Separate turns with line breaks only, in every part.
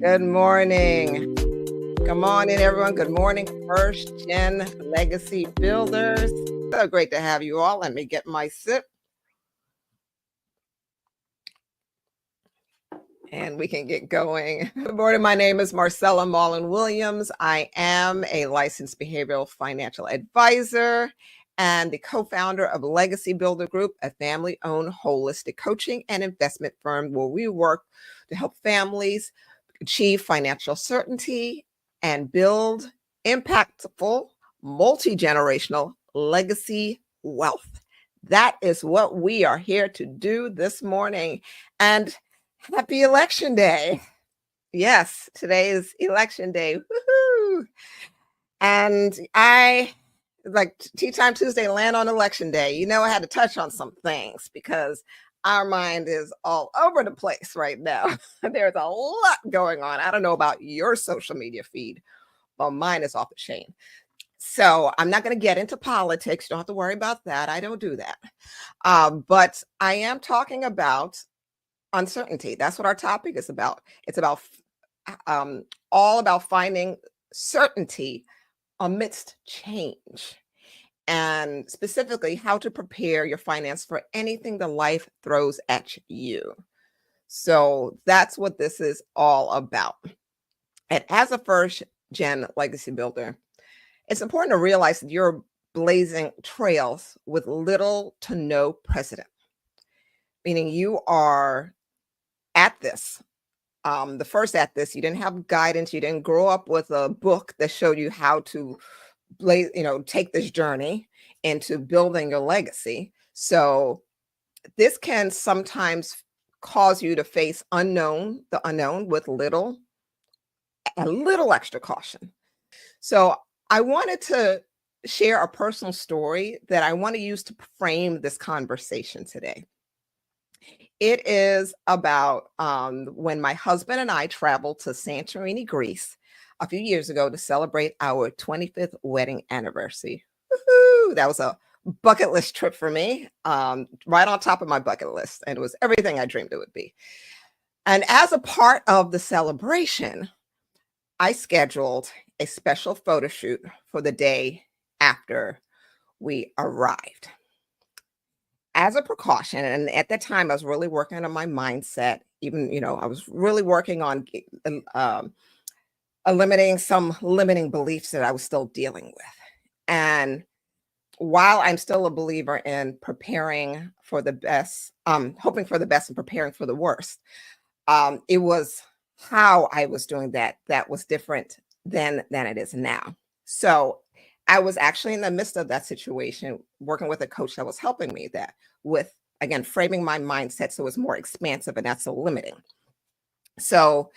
Good morning. Come on in, everyone. Good morning, first gen legacy builders. So great to have you all. Let me get my sip and we can get going. Good morning. My name is Marcella Mullen Williams. I am a licensed behavioral financial advisor and the co-founder of Legacy Builder Group, a family-owned holistic coaching and investment firm where we work to help families achieve financial certainty and build impactful, multi-generational legacy wealth. That is what we are here to do this morning. And happy election day. Yes, today is election day. Woohoo! And I, like Tea Time Tuesday, land on election day. You know, I had to touch on some things because our mind is all over the place right now. There's a lot going on. I don't know about your social media feed, but mine is off the chain. So I'm not going to get into politics. You don't have to worry about that. I don't do that. But I am talking about uncertainty. That's what our topic is about. It's about all about finding certainty amidst change, and specifically how to prepare your finance for anything the life throws at you. So that's what this is all about. And as a first gen legacy builder, it's important to realize that you're blazing trails with little to no precedent, meaning you are at this. The first at this, you didn't have guidance. You didn't grow up with a book that showed you how to take this journey into building your legacy. So this can sometimes cause you to face the unknown with a little extra caution. So I wanted to share a personal story that I want to use to frame this conversation today. It is about when my husband and I traveled to Santorini, Greece, a few years ago to celebrate our 25th wedding anniversary. Woo-hoo! That was a bucket list trip for me, right on top of my bucket list. And it was everything I dreamed it would be. And as a part of the celebration, I scheduled a special photo shoot for the day after we arrived. As a precaution, and at that time, I was really working on my mindset. Even, I was really working on eliminating some limiting beliefs that I was still dealing with. And while I'm still a believer in preparing for the best, hoping for the best and preparing for the worst, it was how I was doing that was different than it is now. So I was actually in the midst of that situation, working with a coach that was helping me with, again, framing my mindset so it was more expansive and not so limiting. So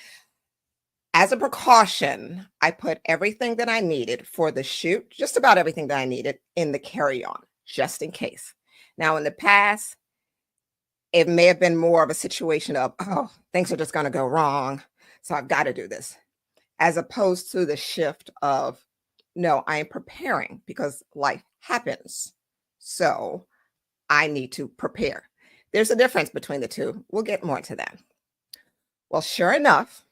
as a precaution, I put everything that I needed for the shoot, just about everything that I needed, in the carry-on, just in case. Now, in the past, it may have been more of a situation of, oh, things are just going to go wrong, so I've got to do this, as opposed to the shift of, no, I am preparing because life happens. So I need to prepare. There's a difference between the two. We'll get more into that. Well, sure enough,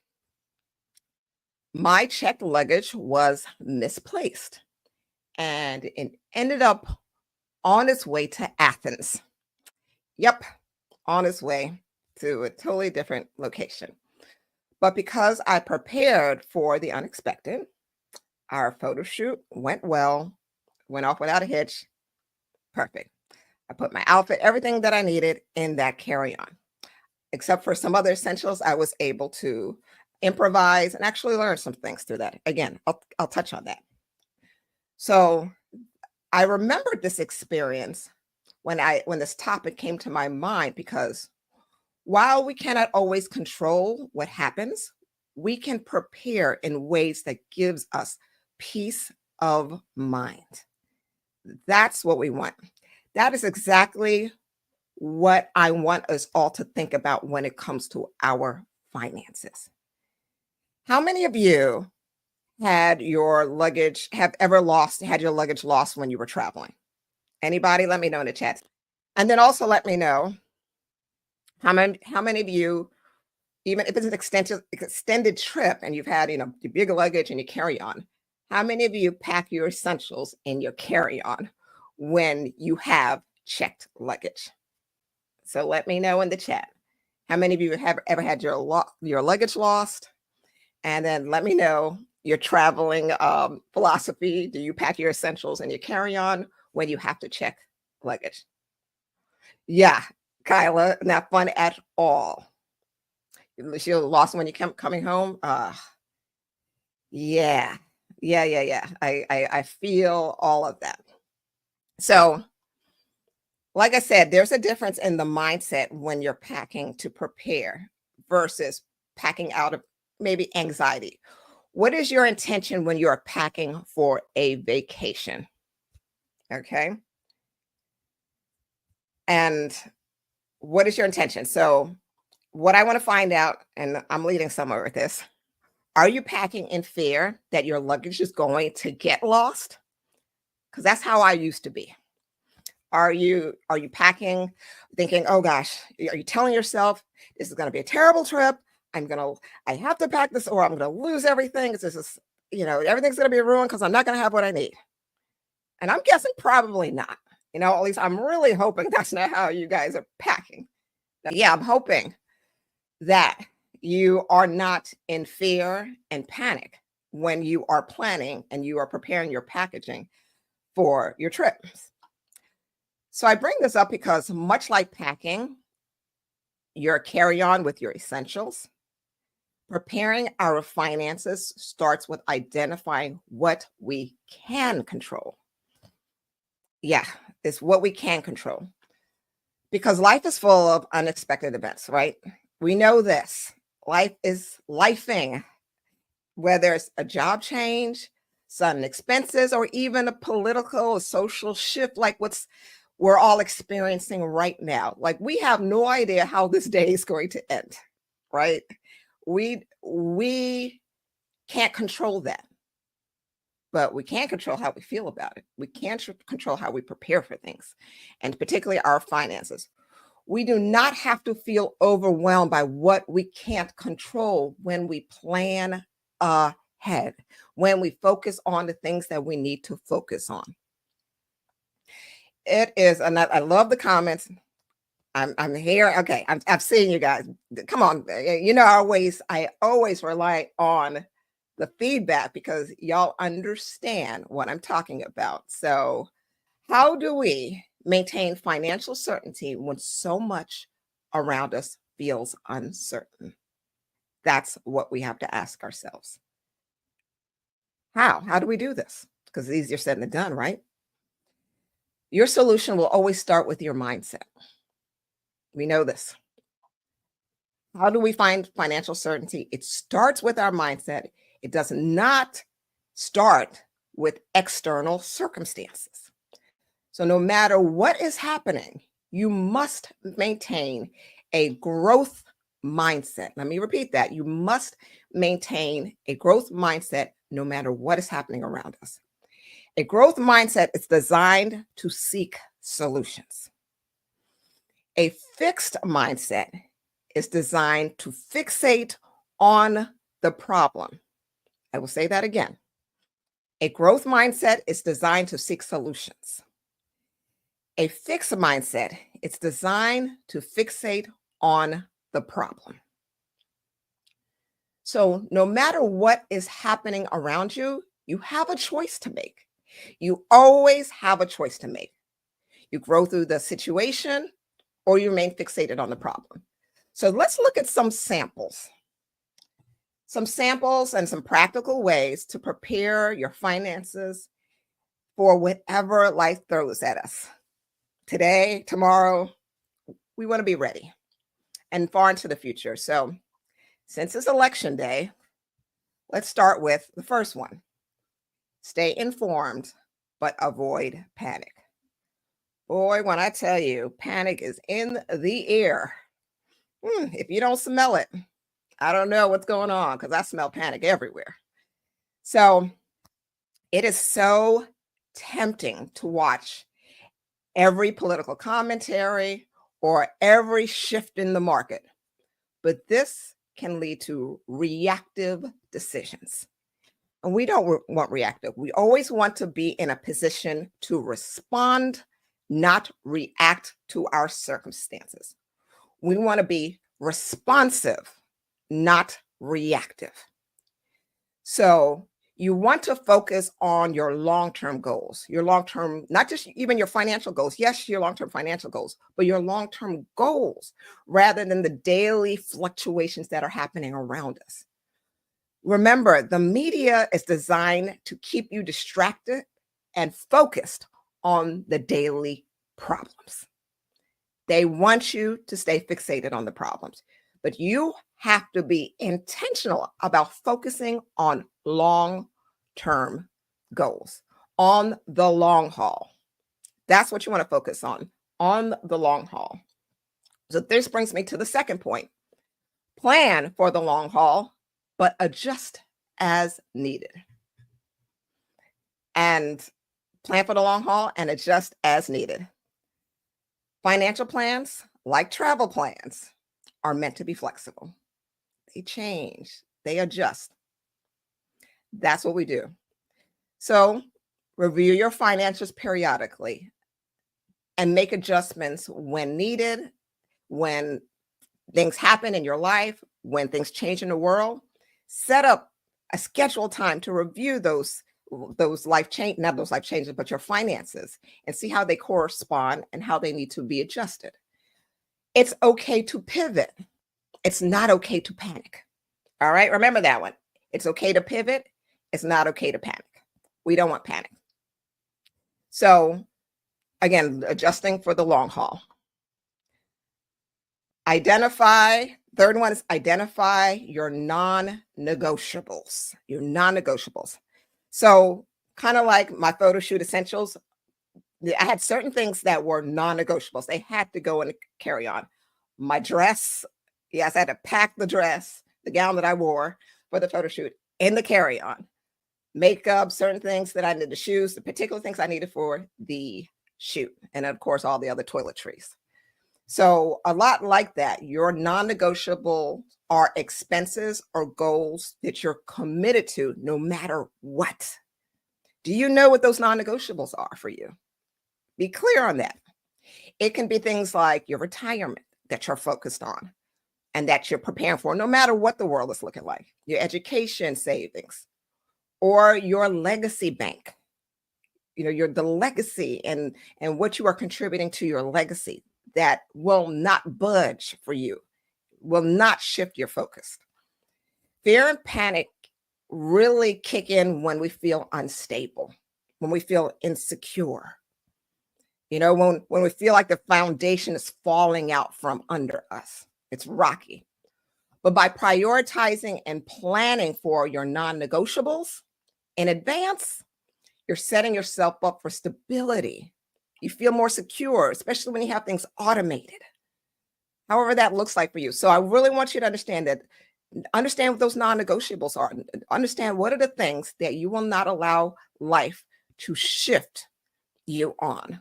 my checked luggage was misplaced and it ended up on its way to Athens. Yep, on its way to a totally different location. But because I prepared for the unexpected, our photo shoot went well, went off without a hitch. Perfect. I put my outfit, everything that I needed in that carry-on. Except for some other essentials, I was able to improvise and actually learn some things through that. Again, I'll touch on that. So I remembered this experience when this topic came to my mind, because while we cannot always control what happens, we can prepare in ways that gives us peace of mind. That's what we want. That is exactly what I want us all to think about when it comes to our finances. How many of you had your luggage lost when you were traveling? Anybody? Let me know in the chat. And then also let me know how many of you even if it's an extended trip and you've had, your big luggage and your carry-on, how many of you pack your essentials in your carry-on when you have checked luggage? So let me know in the chat. How many of you have ever had your luggage lost? And then let me know your traveling philosophy. Do you pack your essentials in your carry-on when you have to check luggage? Yeah, Kyla, not fun at all. She lost when you come coming home. Yeah, yeah. I feel all of that. So, like I said, there's a difference in the mindset when you're packing to prepare versus packing out of maybe anxiety. What is your intention when you're packing for a vacation? Okay. And what is your intention? So, what I want to find out, and I'm leading somewhere with this, are you packing in fear that your luggage is going to get lost? Because that's how I used to be. Are you packing thinking, "Oh gosh," are you telling yourself this is going to be a terrible trip? I have to pack this or I'm going to lose everything. This is, everything's going to be ruined because I'm not going to have what I need. And I'm guessing probably not. At least I'm really hoping that's not how you guys are packing. Yeah, I'm hoping that you are not in fear and panic when you are planning and you are preparing your packaging for your trips. So I bring this up because much like packing your carry-on with your essentials, preparing our finances starts with identifying what we can control. Yeah, it's what we can control. Because life is full of unexpected events, right? We know this. Life is lifing, whether it's a job change, sudden expenses, or even a political or social shift like we're all experiencing right now. Like we have no idea how this day is going to end, right? We can't control that, but we can control how we feel about it. We can control how we prepare for things, and particularly our finances. We do not have to feel overwhelmed by what we can't control when we plan ahead, when we focus on the things that we need to focus on. It is, and I love the comments. I'm here. Okay, I've seen you guys. Come on, I always rely on the feedback because y'all understand what I'm talking about. So, how do we maintain financial certainty when so much around us feels uncertain? That's what we have to ask ourselves. How do we do this? Because it's easier said than done, right? Your solution will always start with your mindset. We know this. How do we find financial certainty? It starts with our mindset. It does not start with external circumstances. So, no matter what is happening, you must maintain a growth mindset. Let me repeat that. You must maintain a growth mindset no matter what is happening around us. A growth mindset is designed to seek solutions. A fixed mindset is designed to fixate on the problem. I will say that again. A growth mindset is designed to seek solutions. A fixed mindset is designed to fixate on the problem. So, no matter what is happening around you, you have a choice to make. You always have a choice to make. You grow through the situation or you remain fixated on the problem. So, let's look at some samples and some practical ways to prepare your finances for whatever life throws at us. Today, tomorrow, we want to be ready and far into the future. So, since it's election day, let's start with the first one. Stay informed, but avoid panic. Boy, when I tell you, panic is in the air. If you don't smell it, I don't know what's going on because I smell panic everywhere. So it is so tempting to watch every political commentary or every shift in the market. But this can lead to reactive decisions. And we don't want reactive. We always want to be in a position to respond, not react to our circumstances. We want to be responsive, not reactive. So you want to focus on your long-term goals, your long-term, not just even your financial goals. Yes, your long-term financial goals, but your long-term goals rather than the daily fluctuations that are happening around us. Remember, the media is designed to keep you distracted and focused on the daily problems. They want you to stay fixated on the problems, but you have to be intentional about focusing on long-term goals, on the long haul. That's what you want to focus on the long haul. So this brings me to the second point. Plan for the long haul, but adjust as needed. And plan for the long haul and adjust as needed. Financial plans, like travel plans, are meant to be flexible. They change, they adjust. That's what we do. So review your finances periodically and make adjustments when needed, when things happen in your life, when things change in the world. Set up a scheduled time to review those life change, not those life changes, but your finances, and see how they correspond and how they need to be adjusted. It's okay to pivot. It's not okay to panic. All right, remember that one. It's okay to pivot. It's not okay to panic. We don't want panic. So again, adjusting for the long haul. Third one is identify your non-negotiables. So kind of like my photo shoot essentials, I had certain things that were non-negotiables. They had to go in the carry-on. My dress, yes, I had to pack the dress, the gown that I wore for the photo shoot in the carry-on. Makeup, certain things that I needed, the shoes, the particular things I needed for the shoot. And of course, all the other toiletries. So a lot like that, your non-negotiable are expenses or goals that you're committed to no matter what. Do you know what those non-negotiables are for you? Be clear on that. It can be things like your retirement that you're focused on and that you're preparing for, no matter what the world is looking like, your education savings, or your legacy bank. The legacy and what you are contributing to your legacy that will not budge for you, will not shift your focus. Fear and panic really kick in when we feel unstable, when we feel insecure. When we feel like the foundation is falling out from under us, it's rocky. But by prioritizing and planning for your non-negotiables in advance, you're setting yourself up for stability. You feel more secure, especially when you have things automated, however that looks like for you. So I really want you to understand what those non-negotiables are. Understand what are the things that you will not allow life to shift you on.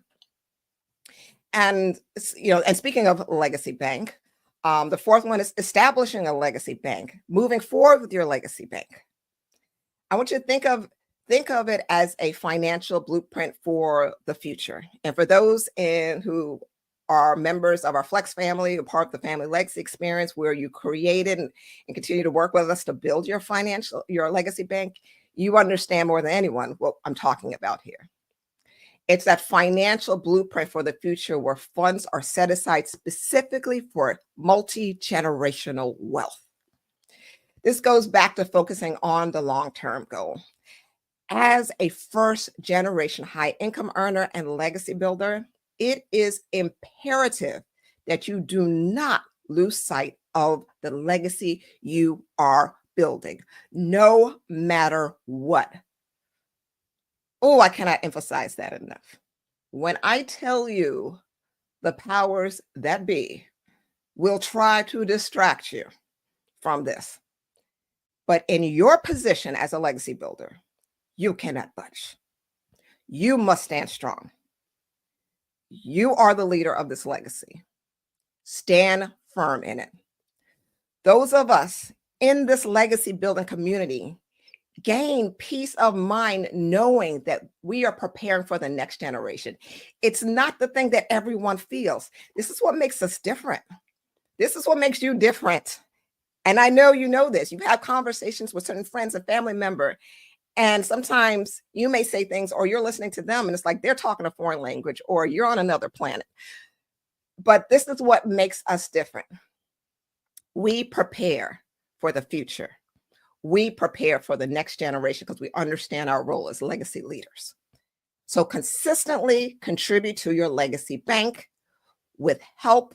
And, and speaking of legacy bank, the fourth one is establishing a legacy bank, moving forward with your legacy bank. I want you to think of it as a financial blueprint for the future. And for those who are members of our Flex family, or part of the Family Legacy Experience, where you created and continue to work with us to build your legacy bank, you understand more than anyone what I'm talking about here. It's that financial blueprint for the future where funds are set aside specifically for multi-generational wealth. This goes back to focusing on the long-term goal. As a first-generation high-income earner and legacy builder, it is imperative that you do not lose sight of the legacy you are building, no matter what. Oh, I cannot emphasize that enough. When I tell you the powers that be will try to distract you from this, but in your position as a legacy builder, you cannot budge. You must stand strong. You are the leader of this legacy. Stand firm in it. Those of us in this legacy building community gain peace of mind knowing that we are preparing for the next generation. It's not the thing that everyone feels. This is what makes us different. This is what makes you different. And I know you know this. You've had conversations with certain friends and family member, and sometimes you may say things or you're listening to them and it's like they're talking a foreign language or you're on another planet. But this is what makes us different. We prepare for the future. We prepare for the next generation because we understand our role as legacy leaders. So consistently contribute to your legacy bank with help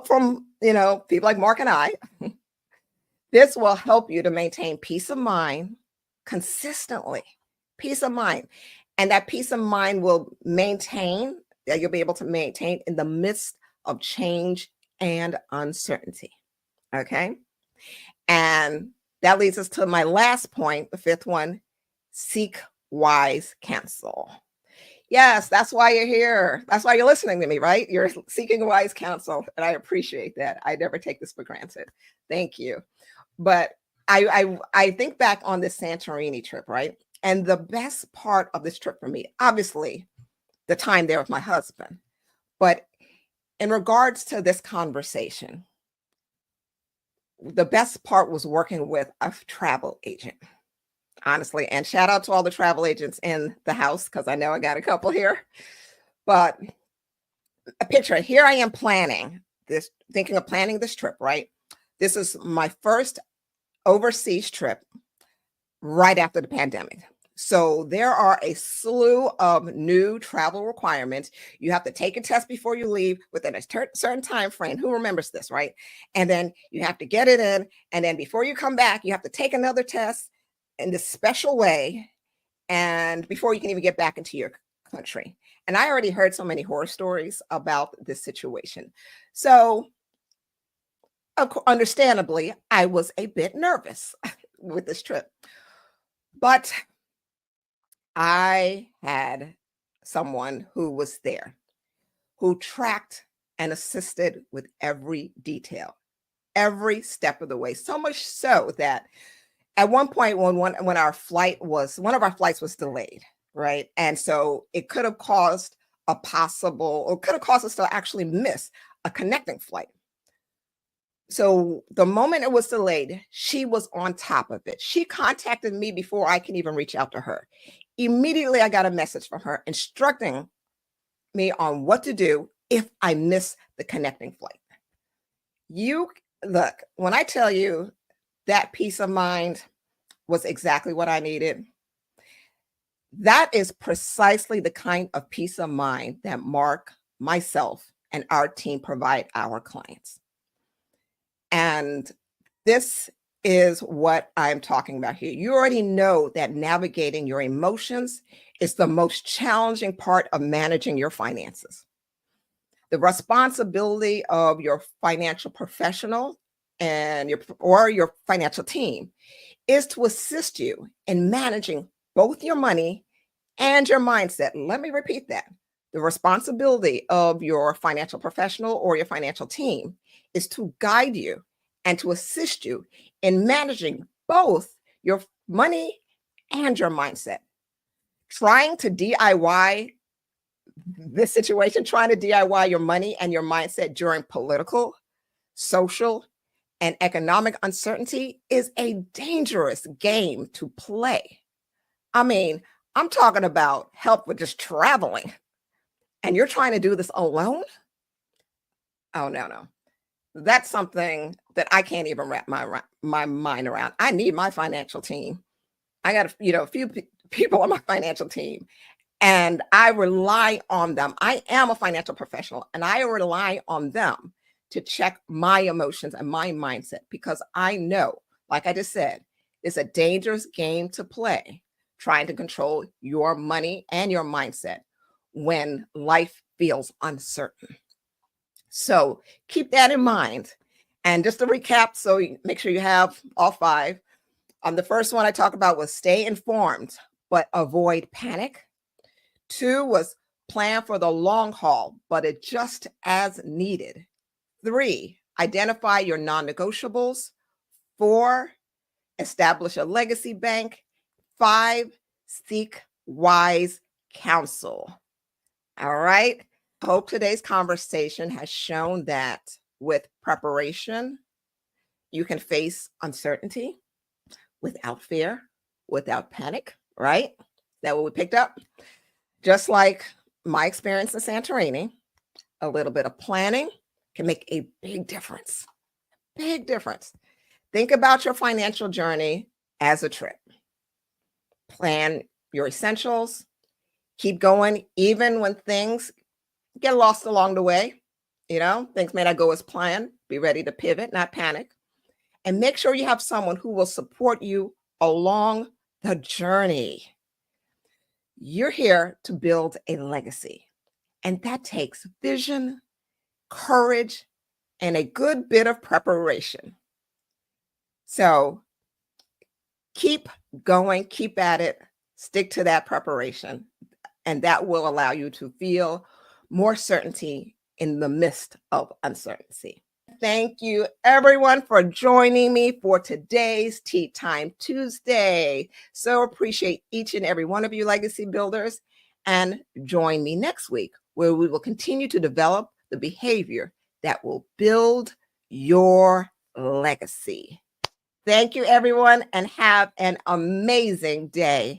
from, people like Mark and I. This will help you to maintain peace of mind consistently, peace of mind. And that peace of mind will you'll be able to maintain in the midst of change and uncertainty. Okay. And that leads us to my last point, the fifth one: seek wise counsel. Yes, that's why you're here. That's why you're listening to me, right? You're seeking wise counsel, and I appreciate that. I never take this for granted. Thank you. But I think back on this Santorini trip, right? And the best part of this trip for me, obviously, the time there with my husband. But in regards to this conversation, the best part was working with a travel agent, honestly. And shout out to all the travel agents in the house, because I know I got a couple here. But a picture, here I am thinking of planning this trip, right? This is my first overseas trip right after the pandemic. So there are a slew of new travel requirements. You have to take a test before you leave within a certain time frame. Who remembers this, right? And then you have to get it in. And then before you come back, you have to take another test in this special way. And before you can even get back into your country. And I already heard so many horror stories about this situation. So understandably, I was a bit nervous with this trip. But I had someone who was there, who tracked and assisted with every detail, every step of the way. So much so that at one point when one of our flights was delayed, right? And so it could have caused us to actually miss a connecting flight. So the moment it was delayed, she was on top of it. She contacted me before I can even reach out to her. Immediately, I got a message from her instructing me on what to do if I miss the connecting flight. Look, when I tell you that peace of mind was exactly what I needed, that is precisely the kind of peace of mind that Mark, myself, and our team provide our clients. And this is what I'm talking about here. You already know that navigating your emotions is the most challenging part of managing your finances. The responsibility of your financial professional and your financial team is to assist you in managing both your money and your mindset. Let me repeat that. The responsibility of your financial professional or your financial team is to guide you and to assist you in managing both your money and your mindset. Trying to DIY this situation, trying to DIY your money and your mindset during political, social, and economic uncertainty is a dangerous game to play. I mean, I'm talking about help with just traveling, and you're trying to do this alone? Oh, no. That's something that I can't even wrap my mind around. I need my financial team. I got a few people on my financial team, and I rely on them. I am a financial professional, and I rely on them to check my emotions and my mindset, because I know, like I just said, it's a dangerous game to play, trying to control your money and your mindset when life feels uncertain. So keep that in mind. And just to recap, so make sure you have all five. The first one I talked about was stay informed, but avoid panic. 2 was plan for the long haul, but adjust as needed. 3, identify your non-negotiables. 4, establish a legacy bank. 5, seek wise counsel. All right. I hope today's conversation has shown that with preparation, you can face uncertainty without fear, without panic, right? Is that what we picked up? Just like my experience in Santorini, a little bit of planning can make a big difference. Big difference. Think about your financial journey as a trip. Plan your essentials. Keep going, even when things get lost along the way. Things may not go as planned. Be ready to pivot, not panic. And make sure you have someone who will support you along the journey. You're here to build a legacy, and that takes vision, courage, and a good bit of preparation. So keep going, keep at it, stick to that preparation, and that will allow you to feel more certainty in the midst of uncertainty. Thank you, everyone, for joining me for today's Tea Time Tuesday. So appreciate each and every one of you legacy builders, and join me next week where we will continue to develop the behavior that will build your legacy. Thank you, everyone, and have an amazing day.